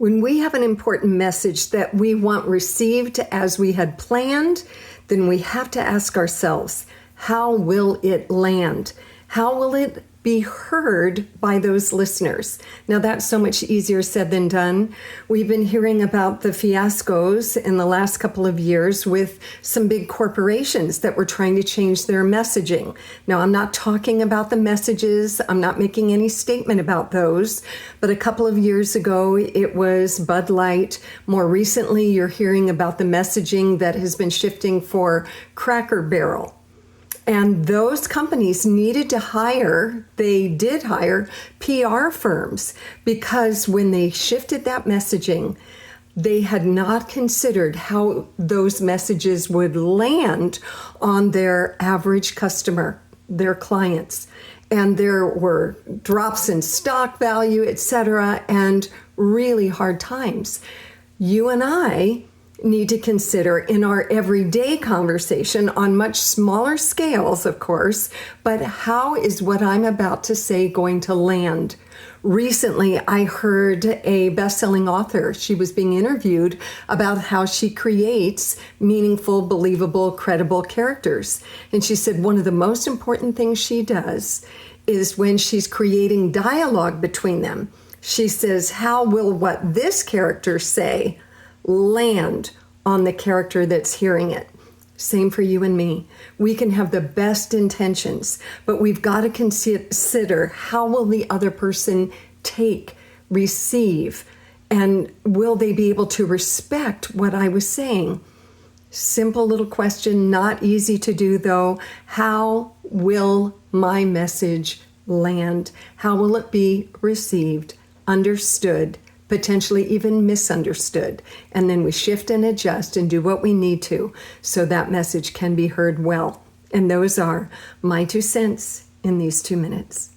When we have an important message that we want received as we had planned, then we have to ask ourselves, how will it land? How will it be heard by those listeners? Now, that's so much easier said than done. We've been hearing about the fiascos in the last couple of years with some big corporations that were trying to change their messaging. Now, I'm not talking about the messages. I'm not making any statement about those. But a couple of years ago, it was Bud Light. More recently, you're hearing about the messaging that has been shifting for Cracker Barrel. And those companies needed to hire, they did hire PR firms, because when they shifted that messaging, they had not considered how those messages would land on their average customer, their clients. And there were drops in stock value, etc., and really hard times. You and I need to consider in our everyday conversation on much smaller scales, of course, but how is what I'm about to say going to land? Recently, I heard a best-selling author. She was being interviewed about how she creates meaningful, believable, credible characters. And she said one of the most important things she does is when she's creating dialogue between them. She says, how will what this character say land on the character that's hearing it? Same for you and me. We can have the best intentions, but we've got to consider how will the other person take, receive, and will they be able to respect what I was saying? Simple little question, not easy to do though. How will my message land? How will it be received, understood, potentially even misunderstood? And then we shift and adjust and do what we need to so that message can be heard well. And those are my 2 cents in these 2 minutes.